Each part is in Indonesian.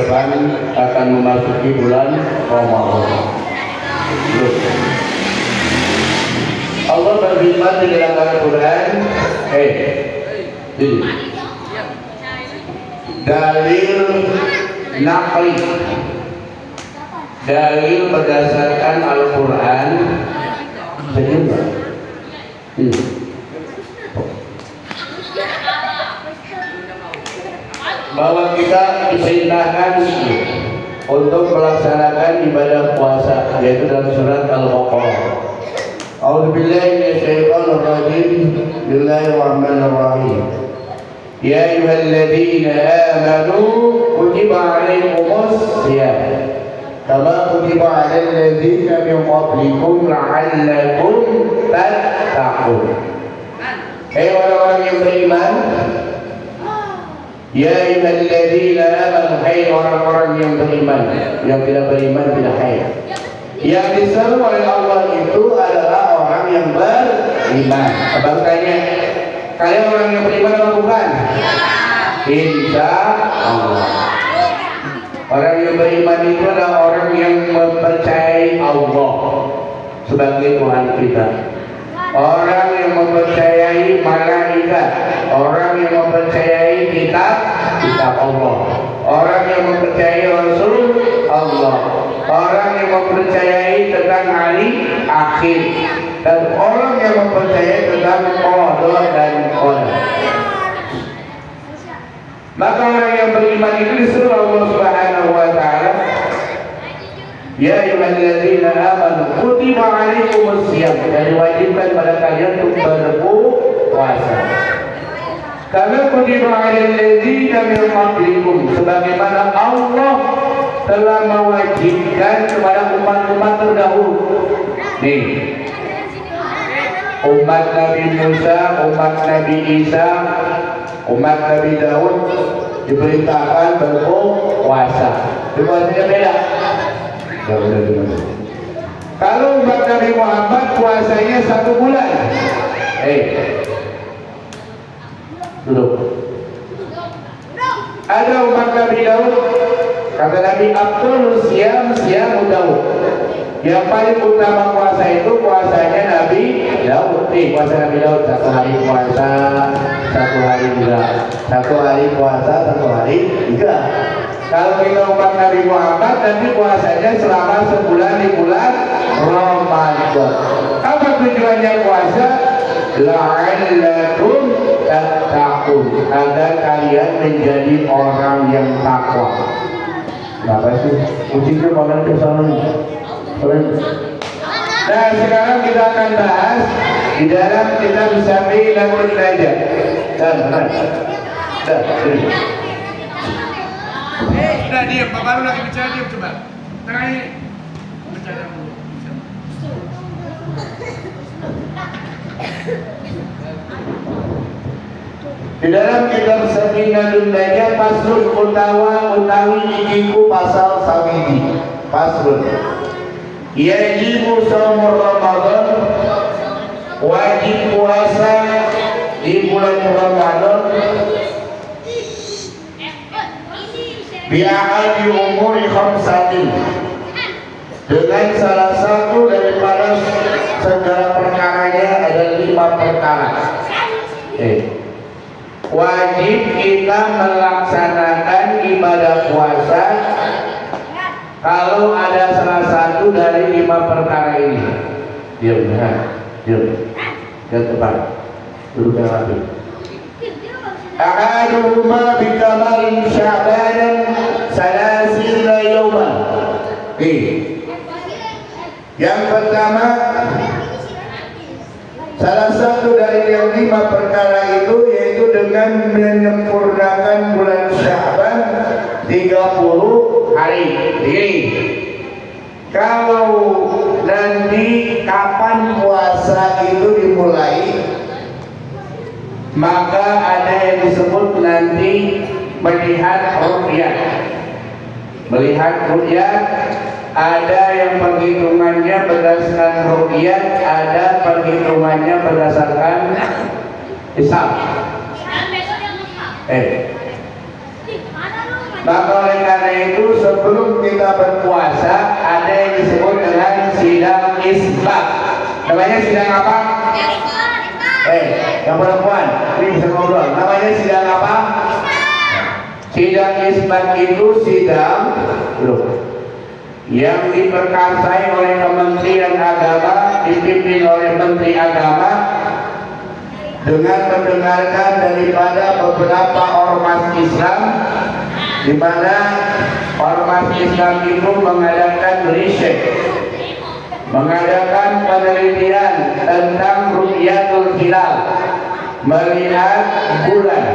depan akan memasuki bulan Ramadan. Allah berfirman di dalam Al-Quran, dalil naqli, dalil berdasarkan Al-Quran, bahwa kita diperintahkan untuk melaksanakan ibadah puasa, yaitu dalam surat Al-Baqarah. A'udzubillahi minasyaitonir rajim. Bismillahirrahmanirrahim. Ya ayyuhalladzina amanu kutiba 'alaikumus shiyam kama kutiba 'alal ladzina min qablikum la'allakum tattaqun. Hai orang-orang yang beriman, ya ayyuhalladzina amanu, hai orang-orang yang beriman. Yang tidak beriman tidak hai. Yang diseru oleh Allah itu adalah orang yang beriman. Abang tanya, kalian orang yang beriman atau bukan? Insya Allah. Orang yang beriman itu adalah orang yang mempercayai Allah sebagai Tuhan kita. Orang yang mempercayai malaikat, orang yang mempercayai kitab Allah, orang yang mempercayai Rasul Allah, orang yang mempercayai tentang hari akhir, dan orang yang mempercayai tentang qada dan qadar. Maka orang yang beriman itu disuruh Allah Subhanahu wa taala, ya ayyuhalladzina amanu kutiba 'alaikumus shiyam, dan diwajibkan pada kalian untuk berpuasa. Karena kutiba 'alal ladzina min qablikum, sebagaimana Allah telah mewajibkan kepada umat-umat terdahulu. Nih, umat Nabi Musa, umat Nabi Isa, umat Nabi Daud diperintahkan berpuasa. Puasanya beda. Kalau umat Nabi Muhammad puasanya 1 bulan. Duduk. Ada umat Nabi Daud, kata Nabi Abdul Siam Daud. Yang paling utama puasa itu puasanya Nabi Daud. Puasa Nabi Daud 1 hari puasa, 1 hari enggak. 1 hari puasa, 1 hari enggak. Kalau kita umat Nabi Muhammad, nanti puasanya selama sebulan di bulan Ramadan. Apa tujuannya puasa? La'allakum tattaqun, agar kalian menjadi orang yang takwa. Kenapa sih? Kucingnya malah ke sana. Nah, sekarang kita akan bahas di dalam kitab Sabilatul Najah. Sudah diam, Pak baru lagi bicara, diam coba. Tengahnya bicara dulu. Di dalam kitab Sabilatul Najah paslun utawi ikiku pasal sawiji. Paslun yajibu shaumur Ramadan, wajib puasa di bulan Ramadan bi'ahadi umuri khamsatin, dengan salah satu daripada segala perkaranya ada 5 perkara. Wajib kita melaksanakan ibadah puasa kalau ada salah satu dari 5 perkara ini. Diam, diam tepat. Duduk yang rapi. Ahaduhuma bikamalin sya'banan salasina yawman. Yang pertama, salah satu dari yang 5 perkara itu yaitu dengan menyempurnakan bulan Sya'ban 30 hari. Ini kalau nanti kapan puasa itu dimulai, maka ada yang disebut nanti melihat ru'yah. Melihat ru'yah, ada yang perhitungannya berdasarkan ru'yah, ada perhitungannya berdasarkan hisab. Maka oleh karena itu sebelum kita berpuasa ada yang disebut dengan sidang isbat. Namanya sidang apa? Yang perempuan, ini bisa ngobrol. Namanya sidang apa? Sidang isbat itu sidang yang diperkasai oleh Kementerian Agama, dipimpin oleh Menteri Agama, dengan mendengarkan daripada beberapa ormas Islam, di mana ormas Islam itu mengadakan riset, mengadakan penelitian tentang ru'yatul hilal, melihat bulan.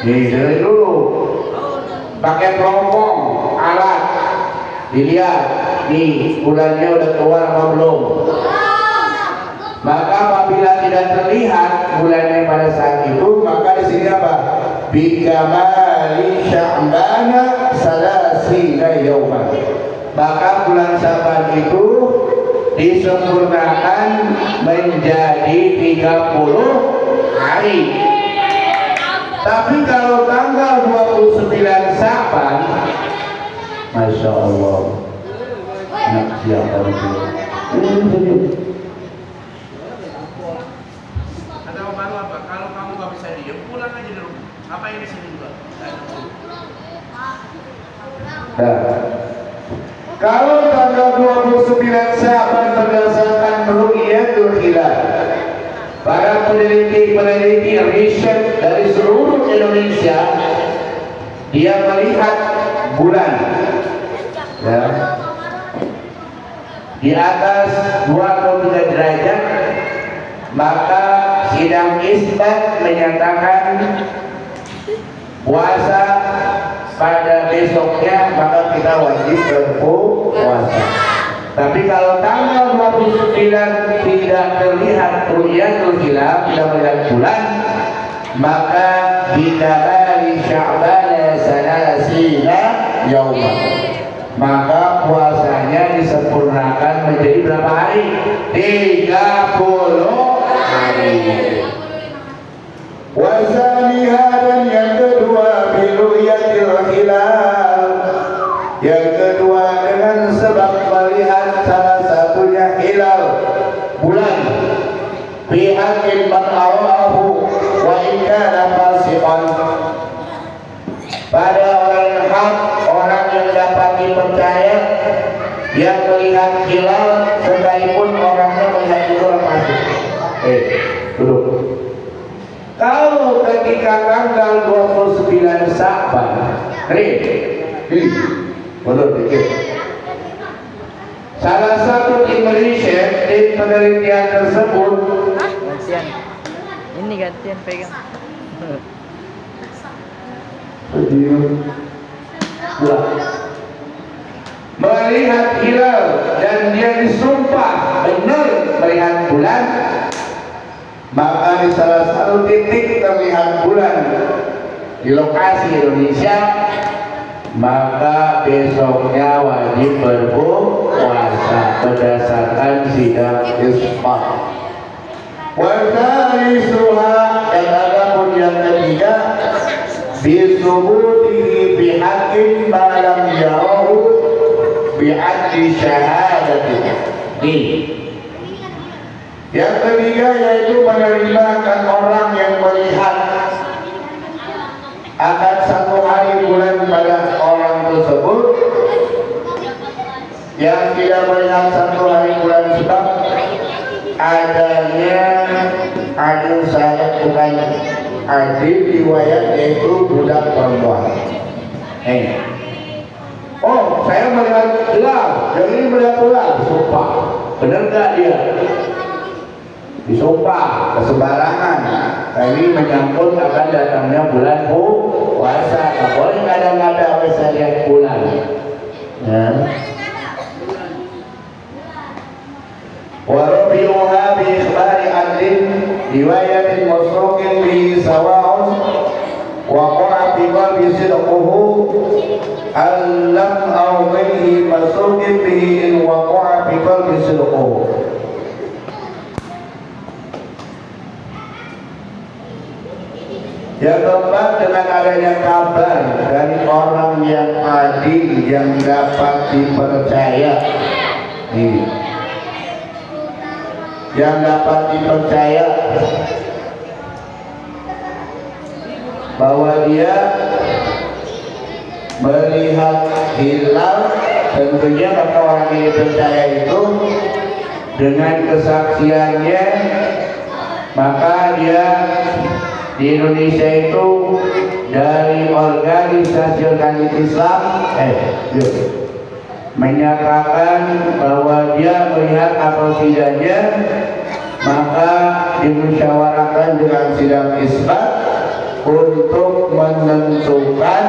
Dari dulu pakai teropong alat dilihat nih bulannya udah keluar apa belum. Maka apabila tidak terlihat bulannya pada saat itu, maka di sini apa? Bikamali Sya'bana salasina yauman. Maka bulan Sya'ban itu disempurnakan menjadi 30 hari. Tapi kalau tanggal 29 Sya'ban, Masya Allah, nak siapa itu? Kalau kamu gak bisa diem, pulang aja dulu. Apa yang di sini juga? Nah, kalau tanggal 29 Sya'ban berdasarkan ru'yatul hilal, para peneliti riset dari seluruh Indonesia, dia melihat bulan ya, di atas 23 derajat, maka sidang isbat menyatakan puasa pada besoknya, maka kita wajib berpuasa. Tapi kalau tanggal 29 tidak terlihat ru'yatul hilal, tidak melihat bulan, maka bikamali Sya'bana salasina yauman, maka puasanya disempurnakan menjadi berapa hari? 30 hari. Wasaniha, dan yang kedua biru'yatil hilal, yang kedua dengan sebab melihat salah satunya hilal bulan, bihakin man arahu wa in kana fasiqan, pada orang yang hak, orang yang dapat dipercaya, yang melihat hilal sekalipun orangnya melihat itu orang fasik. Duduk. Kalau ketika tanggal 29 Sya'ban, mundur dikit. Salah satu tim riset, tim penelitian tersebut, gantian, ini gantian pegang. Melihat hilal dan dia disumpah benar melihat bulan, maka di salah satu titik terlihat bulan di lokasi Indonesia, maka besoknya wajib berpuasa berdasarkan sidang isbat. Wasalisuha, dan adapun yang ketiga, bisubutihi bihakim malam yarahu bi'adli syahadati. Yang ketiga yaitu menerimakan orang yang melihat akan satu hari bulan pada orang tersebut, yang tidak melihat satu hari bulan sebab adanya adil saya, bukan adil riwayat, yaitu budak perempuan. Oh, saya melihat hilal, yang ini melihat hilal, sumpah. Benar gak dia? Disumpah kesembarangan. Nah, ini menyangkut akan datangnya bulan puasa. Nah, boleh kadang-kadang saya lihat bulan. Ya. Warabiuha bi ikhbari adlin riwayatin masruqin bi sawa'un waqa'a fi qalbi sidquhu alam aw bihi masruqin bihi in waqa'a fi qalbi sidquhu. Yang keempat, dengan adanya kabar dari orang yang adil yang dapat dipercaya. Nih. Yang dapat dipercaya bahwa dia melihat hilal, tentunya maka orang ini percaya itu dengan kesaksiannya, maka dia di Indonesia itu dari organisasi Islam menyatakan bahwa dia melihat atau tidaknya, maka dimusyawarahkan dengan sidang isbat untuk menentukan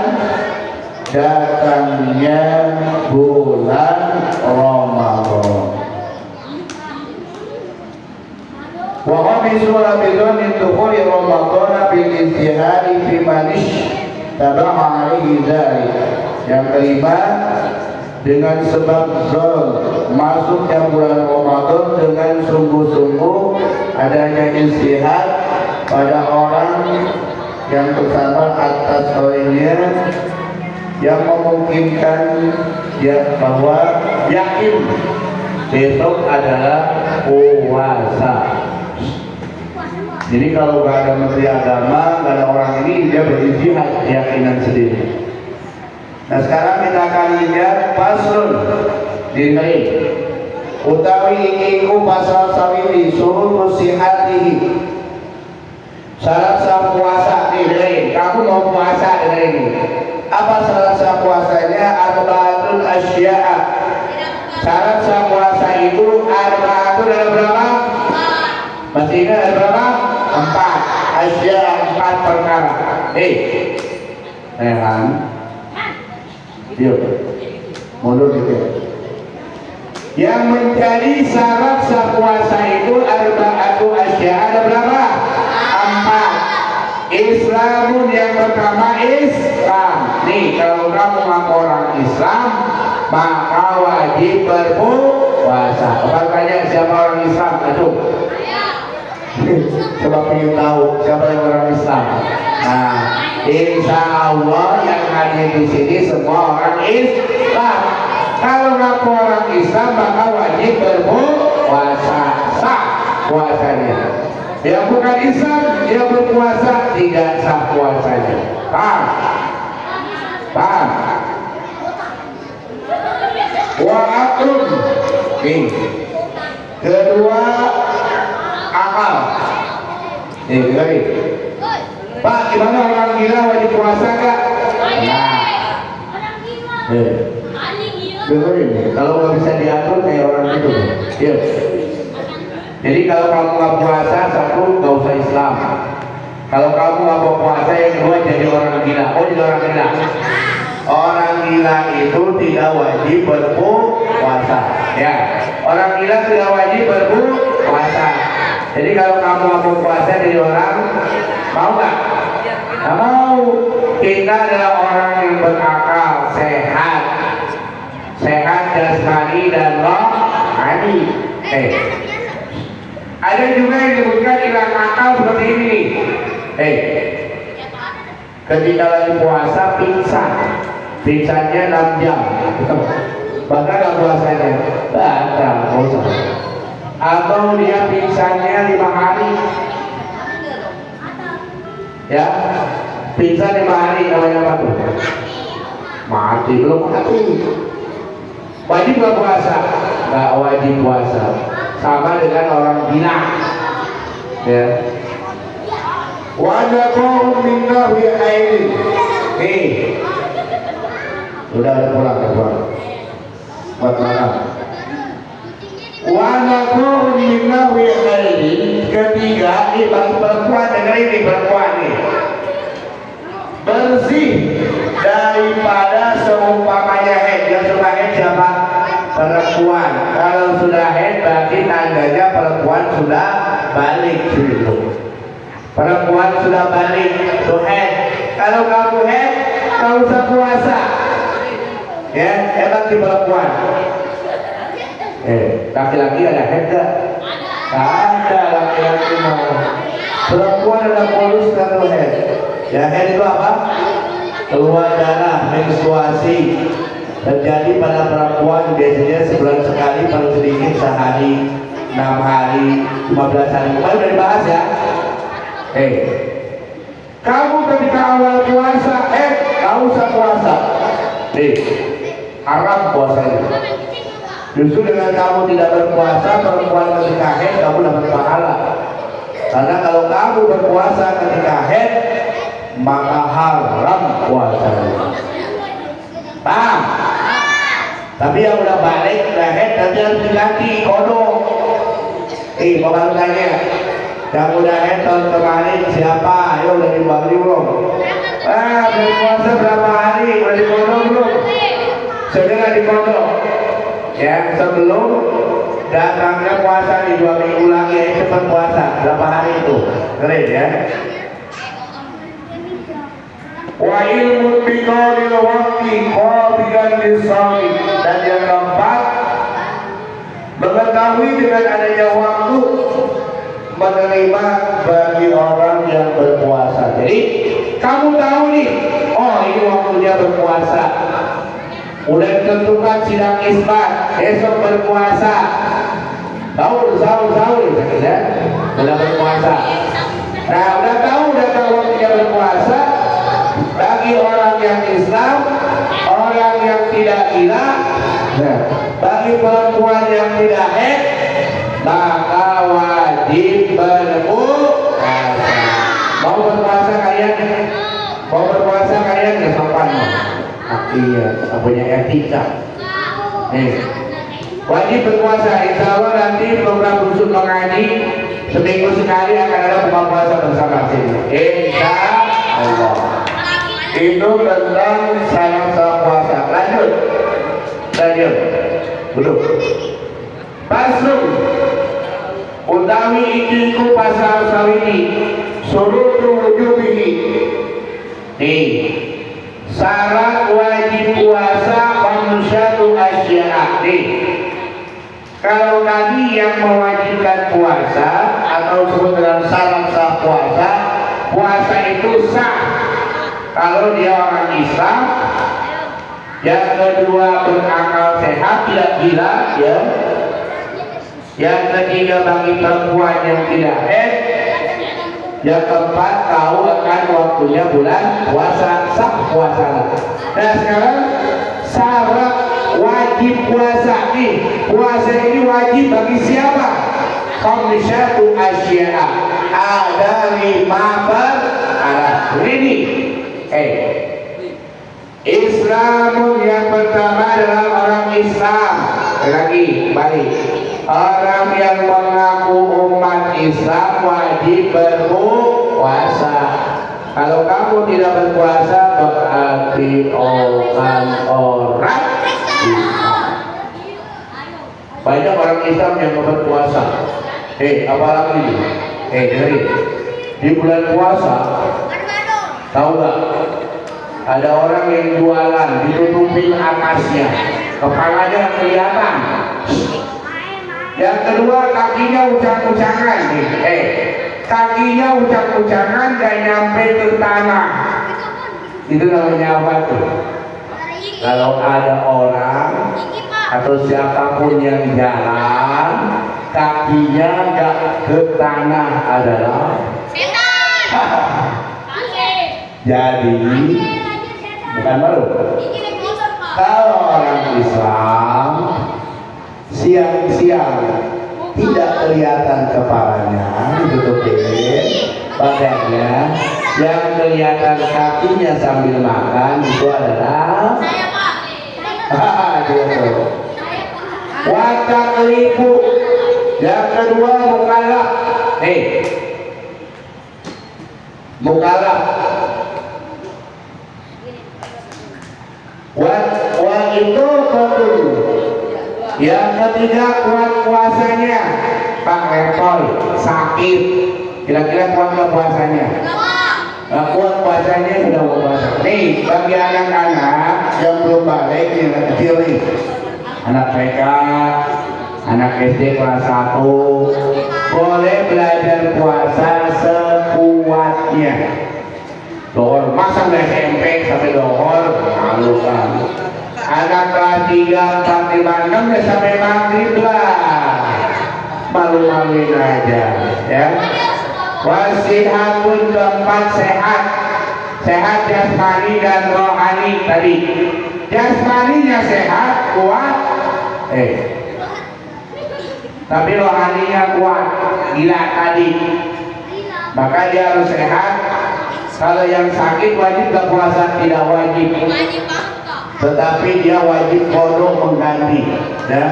datangnya bulan Ramadan. Wa qamisu Ramadan dukhuli Ramadan bil ijtihadi fi manish taba'a alaihi dzalik. Yang kelima, dengan sebab zon masuknya bulan Ramadan dengan sungguh-sungguh adanya ijtihad pada orang yang bersama atas olehnya yang memungkinkan ya bahwa yakin besok adalah puasa. Jadi kalau nggak ada menteri agama, nggak ada orang ini, dia berijtihad keyakinan sendiri. Nah sekarang kita akan lihat paslon dinri utawi iku pasal sawili suruh musihatihi. Syarat sah puasa nih, kamu mau puasa ini. Apa syarat sah puasanya? Arba'atul asya'a. Syarat sah puasa itu arba'atul ada berapa? Masih ingat ada berapa? 4. Asya'a 4 perkara. Rehan. Yuk, mundur dikit. Yang menjadi syarat sah puasa itu arba'atul asya'a ada berapa? 4. Islamun, yang pertama Islam. Nih kalau kamu ngaku orang Islam, maka wajib berpuasa. Coba tanya siapa orang Islam, aduh. Coba pengen tahu siapa yang orang Islam. Nah, insya Allah yang hadir di sini semua orang Islam. Kalau ngaku orang Islam, maka wajib berpuasa. Sah puasanya. Yang bukan Islam, dia berpuasa tidak sah puasanya. Paham? Paham? Wa'akum. Kedua, akal. Dengerin. Pak, gimana orang gila wajib puasa enggak? Nah. Dengerin. Kalau nggak bisa diatur kayak orang itu. Iya. Jadi kalau kamu nggak puasa, satu nggak usah Islam. Kalau kamu nggak mau puasa, yang kedua jadi orang gila. Oh, jadi orang gila. Orang gila itu tidak wajib berpuasa. Ya, orang gila tidak wajib berpuasa. Jadi kalau kamu nggak mau puasa, jadi orang mau nggak? Nggak mau. Kita adalah orang yang berakal, sehat, sehat jasmani dan rohani. Ada juga yang disebutkan hilang akal seperti ini. Ketika lagi puasa pingsan, pingsannya 6 jam, bahkan nggak puasanya, batal puasa. Atau dia pingsannya 5 hari, ya, pingsan 5 hari namanya apa tuh? Mati belum mati. Wajib nggak puasa? Nggak wajib puasa. Sama dengan orang gila. Ya. Wadakum minnahu aidin. Udah ada pulang. Buat malam. Wadakum minnahu aidin. Ketiga, bagi perempuan, dengar ini perempuan nih. Bersih daripada seumpamanya head. Yang suka head siapa? Perempuan. Kalau sudah head berarti tandanya perempuan sudah balik gitu. Perempuan sudah balik to head. Kalau kamu head, kamu usah puasa. Ya, hebat di perempuan. Laki-laki ada head gak? ada laki-laki mau. Perempuan ada polus atau head. Ya head itu apa? Keluar darah, menstruasi. Terjadi pada perempuan biasanya sebulan sekali, paling sedikit sehari, 6 hari, 15 hari. Kemarin udah dibahas ya. Kamu ketika awal puasa, gak usah puasa. Haram puasanya. Justru dengan kamu tidak berpuasa, perempuan ketika haid kamu dapat pahala. Karena kalau kamu berpuasa ketika haid, maka haram puasanya. Paham? Tapi yang udah balik, udah haid, nanti harus diganti kodok. Bapak tanya, yang udah haid tahun kemarin siapa? Ayo udah dibagi belum? Berpuasa berapa hari? Udah dikodok belum? Sudah dikodok. Ya, sebelum datangnya puasa di 2 minggu lagi itu berpuasa berapa hari itu? Keren ya. Wa ilmu biqaulil waqti qabilan lisami, dan yang keempat mengetahui dengan adanya waktu menerima bagi orang yang berpuasa. Jadi kamu tahu nih, oh ini waktunya berpuasa. Udah ditentukan sidang isbat, besok berpuasa. Sahur ya, udah berpuasa. Nah, udah tahu waktunya berpuasa. Bagi orang yang Islam, orang yang tidak gila, bagi perempuan yang tidak haid, maka wajib berpuasa. Mau berpuasa kalian? Mau berpuasa kalian? Ya sopan. Iya, punya etika. Wajib berpuasa. Insya Allah nanti program khusus mengaji seminggu sekali akan ada buka puasa bersama sini. Insya Allah. Itu tentang syarat puasa. Lanjut. Duduk. Pasrung. Utawi ikiku pasal sawini surutu wujubihi. Nih, syarat wajib puasa khamsatu asya'a. Nih, kalau tadi yang mewajibkan puasa atau disebut dengan syarat sah puasa, puasa itu sah kalau dia orang Islam. Yang kedua berakal sehat, tidak gila ya. Yang ketiga bagi perempuan yang tidak haid. Yang keempat tahu akan waktunya bulan puasa, sah puasa. Nah sekarang syarat wajib puasa nih, puasa ini wajib bagi siapa? Khamsatu asya'a, ada 5 perkara. Ini Islamun yang pertama adalah orang Islam. Lagi balik, orang yang mengaku umat Islam wajib berpuasa. Kalau kamu tidak berpuasa berarti orang Islam. Banyak orang Islam yang berpuasa. Apalagi ini? Dengerin. Di bulan puasa, tahu nggak? Ada orang yang jualan ditutupin atasnya, kepalanya kelihatan. Yang kedua kakinya ucang-ucangan. Kakinya ucang-ucangan gak nyampe ke tanah. Itu namanya apa tuh? Kalau ada orang atau siapapun yang jalan kakinya gak ke tanah adalah jadi bukan baru. Kalau orang Islam siang-siang tidak kelihatan kepalanya, ditutupin badannya, yang kelihatan kakinya sambil makan itu adalah wajah kelipu. Yang kedua mukallaf. Mukallaf. Wa itu betul. Yang ketiga kuat puasanya. Pak Lepoi sakit, kira-kira kuat nggak puasanya? Kuat puasanya sudah mau puasa. Nih bagi anak-anak yang belum balik yang kecil nih, anak TK, anak SD kelas 1, boleh belajar puasa sekuatnya. Dohor masa nggak SMP sampai dohor malu kan. Anak kelas 3, 4, 5, 6 ya sampai maghrib lah. Malu-maluin aja ya. Wasihatun keempat sehat. Sehat jasmani dan rohani tadi. Jasmaninya sehat, kuat. Tapi rohaninya kuat, gila tadi. Maka dia harus sehat. Kalau yang sakit wajib gak puasa, tidak wajib. Tetapi dia wajib kodok mengganti. Ya.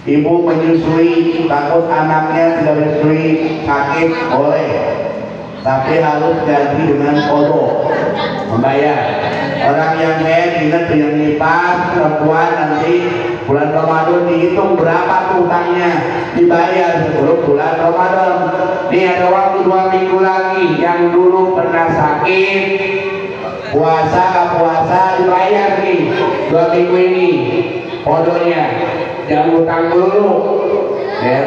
Ibu menyusui, takut anaknya tidak menyusui, sakit, boleh. Tapi harus ganti dengan kodok, membayar. Orang yang head, ingat tuh yang nifas, perempuan nanti bulan Ramadan dihitung berapa tuh utangnya, dibayar sebelum bulan Ramadan. Ini ada waktu 2 minggu lagi. Yang dulu pernah sakit, puasa dibayar nih 2 minggu ini kodoknya. Jangan utang dulu ya.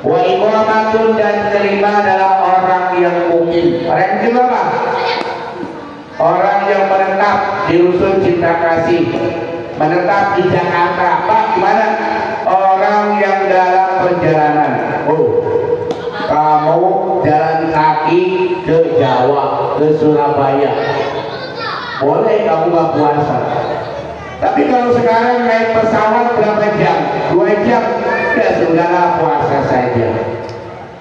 Wa iqamatun, dan kelima adalah orang yang mukim. Orang yang apa? Orang yang menetap di rusun Cinta Kasih, menetap di Jakarta. Pak, gimana? Orang yang dalam perjalanan. Kamu jalan kaki ke Jawa, ke Surabaya, boleh kamu gak puasa. Tapi kalau sekarang naik pesawat berapa jam? 2 jam, ya sudahlah puasa saja.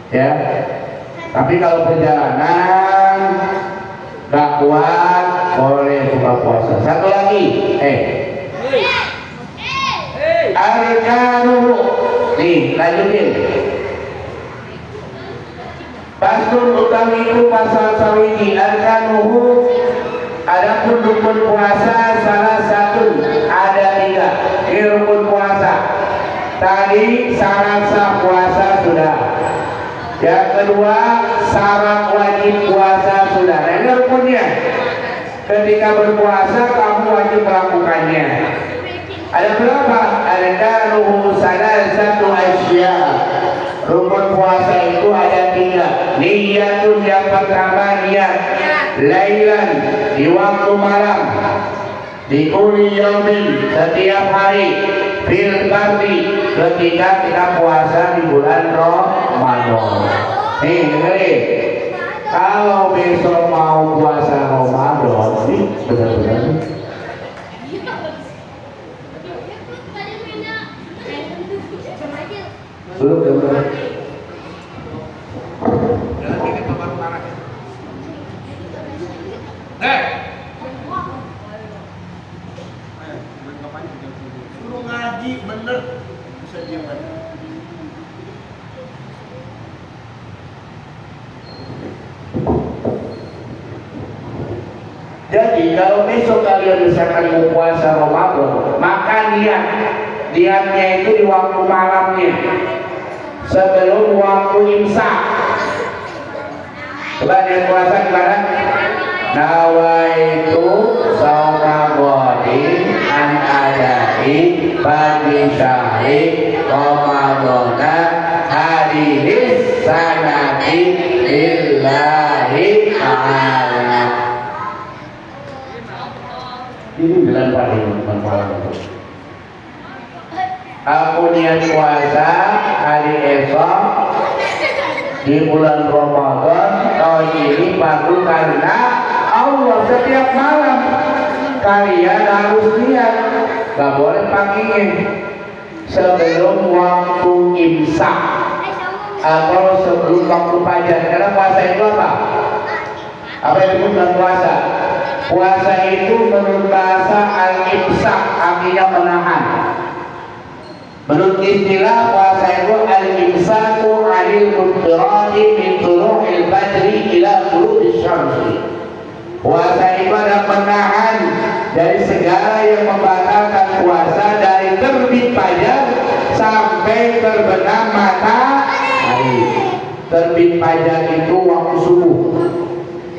Ya. Tapi kalau perjalanan gak kuat, boleh buka puasa. Satu lagi, arkanuhu. Nih, lanjutin. Pastur utami itu pasal sawiji. Arkanuhu, adapun rukun puasa salah satu, ada 3. Ini rukun puasa. Tadi syarat sah puasa sudah. Yang kedua, syarat wajib puasa sudah. Nah, ini rukunnya. Ketika berpuasa kamu wajib melakukannya. Ada berapa? Ada satu asya. Rukun puasa itu ada 3. Niyatun, yang pertama niat lailan, di waktu malam, di kulli yaumin, setiap hari, fil fardhi, ketika kita puasa di bulan Ramadan. Nih dengerin, kalau besok mau puasa Ramadan, nih benar-benar belum benar. Jangan ini baru parah. Suruh ngaji bener, bisa diam aja. Jadi kalau besok kalian misalkan mau puasa Ramadan, maka niatnya itu di waktu malamnya, sebelum waktu imsak. Coba niat puasa gimana? Nawaitu shauma ghadin an adai bagi syahri Ramadana hadiris sanati lillahi ta'ala. Ini bulan paling berpahala. Aku niat puasa hari esok di bulan Ramadan tahun ini baru karena Allah. Setiap malam kalian harus niat, gak boleh pangingin sebelum waktu imsak atau sebelum waktu fajar. Karena puasa itu apa? Apa yang disebut puasa? Puasa itu menurut bahasa al-imsak, artinya menahan. Menurut istilah puasa itu al-imsaku 'anil muftirati min tulu'il fajri ila tulu'isy syamsi. Puasa itu adalah menahan dari segala yang membatalkan puasa, dari terbit fajar sampai terbenam matahari. Terbit fajar itu waktu subuh.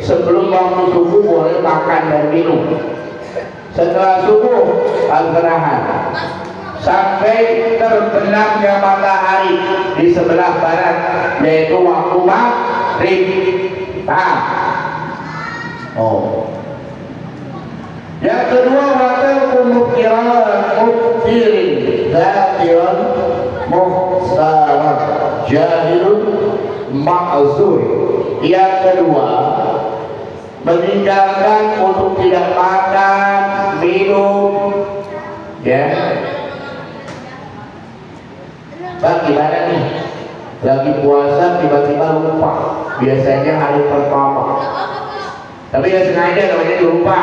Sebelum waktu subuh boleh makan dan minum. Setelah subuh harus menahan. sampai terbenamnya matahari di sebelah barat, yaitu waktu maghrib. Oh. Yang kedua, waktu kemungkinan muktirin zatiran muhtaram jahilun ma'zur. Yang kedua, meninggalkan untuk tidak makan, minum, ya. Bang, gimana nih? Lagi puasa tiba-tiba lupa. Biasanya hari pertama, tapi ya sengaja namanya lupa.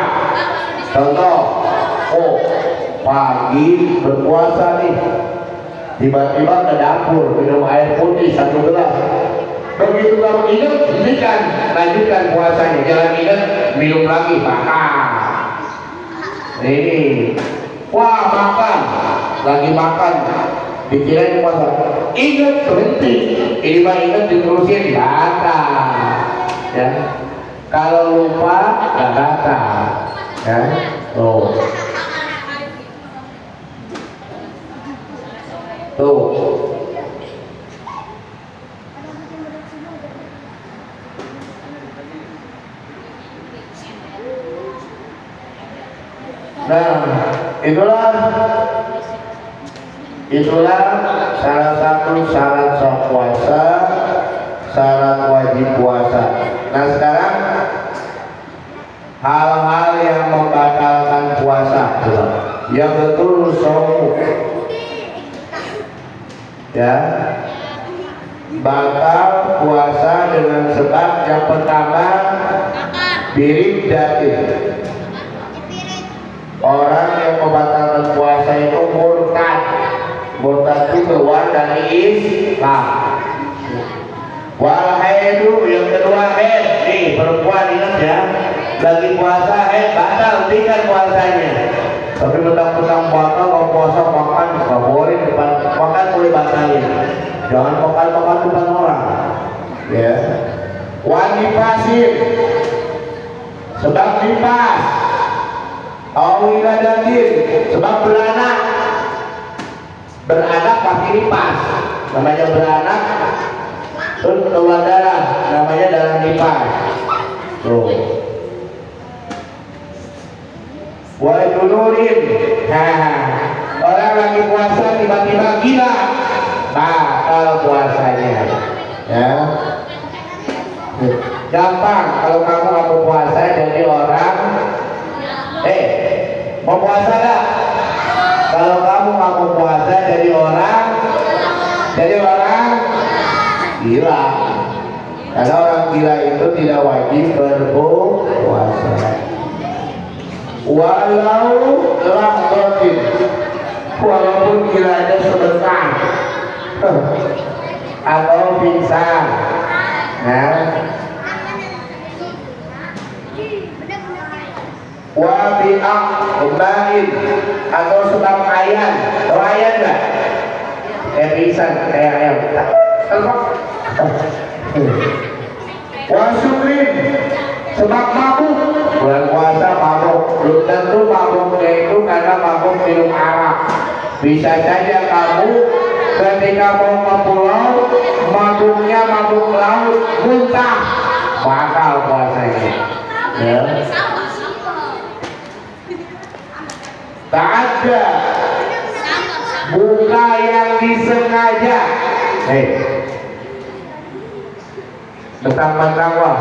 Contoh, oh pagi berpuasa nih, tiba-tiba ke dapur minum air putih 1 gelas. Begitu kamu ingat, hentikan, lanjutkan puasanya. Jangan ingat, minum lagi, makan. Ini, wah makan, lagi makan, dikirain puasa. Ingat, berhenti. Ini mah ingat diterusin, batal. Ya, kalau lupa, nggak batal. Ya, tuh. Nah, itulah salah satu syarat sah puasa, syarat wajib puasa. Nah, sekarang hal-hal yang membatalkan puasa, yang betul somu, ya, batal puasa dengan sebab yang pertama birik datin. Orang yang membatalkan puasa itu murtad. Murtad itu keluar dari Islam. Wal haidu, yang kedua haid. Nih perempuan, ingat ya, lagi puasa haid batal, hentikan puasanya. Tapi mentang-mentang puasa, kalau puasa makan nggak boleh, depan makan boleh batalin. Jangan makan depan orang. Ya. Wajib pasif, sebab nipas. Awiladatin, sebab beranak pasti nipas, namanya beranak. Terus keluar darah, namanya darah nipas. Tuh. Wa dunurin, orang lagi puasa tiba-tiba gila, batal puasanya. Ya, gampang kalau kamu mau puasa jadi orang. Mau puasa gak? Kalau kamu mau puasa jadi orang gila. Karena orang gila itu tidak wajib berpuasa. Walau lahdotin, walaupun gilanya sebentar atau pingsan. Nah, wabi'ak bain atau sebab ayan. Tahu ayan nggak? Kayak pingsan, kayak ayam. Wasukrin, sebab mabuk. Bulan puasa mabuk, belum tentu mabuknya itu karena mabuk minum arak. Bisa saja kamu ketika mau ke pulau, mabuknya mabuk laut, muntah, batal puasanya. Ya. Tak ada buka yang disengaja. Mentang-mentang wah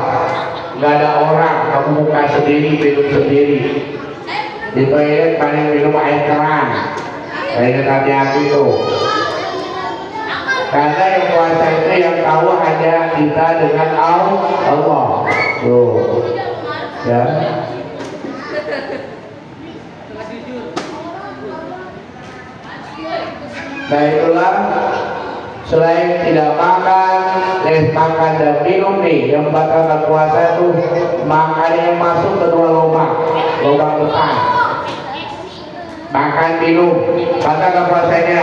nggak ada orang, kamu buka sendiri, minum sendiri. Di toilet paling minum air keran. Ingat hati-hati tuh. Karena yang puasa itu yang tahu hanya kita dengan Allah. Tuh, ya. Nah itulah, selain tidak makan dan minum nih, yang membatalkan puasa itu makan yang masuk ke 2 lubang depan. Makan minum batalkan puasanya.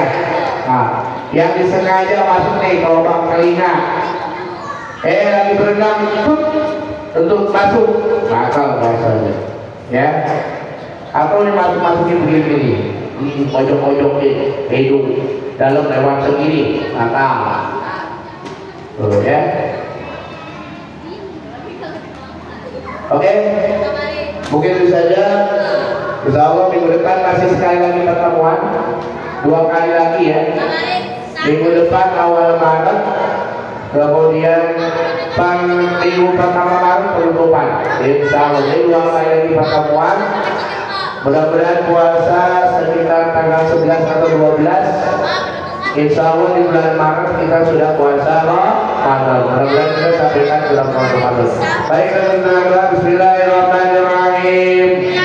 Nah, yang disengaja masuk nih ke lubang telinga, lagi berenang untuk masuk, batal puasanya. Ya, atau masukin begini. pojok-pojok di hidung dalam lewat segini maka ya. Oke, mungkin itu saja. Insya Allah minggu depan masih sekali lagi pertemuan, 2 kali lagi ya. Minggu depan awal Maret, kemudian minggu pertama Maret penutupan. Insya Allah ini 2 kali lagi pertemuan. Mudah-mudahan puasa sekitar tanggal 11 atau 12. Insya Allah di bulan Maret kita sudah puasa Ramadan. Mudah-mudahan kita sampaikan bulan Ramadan. Baik, teman-teman, bismillahirrahmanirrahim.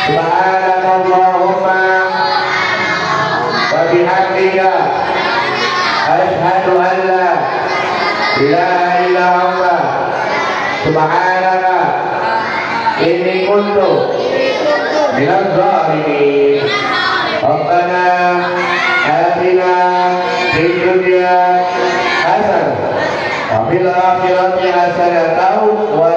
Subhanallahumma wa bihamdika asyhadu an la ilaha illa anta subhanaka inni kuntu minadz zalimin. Rabbana atina fid dunya hasanah wa fil akhirati hasanah wa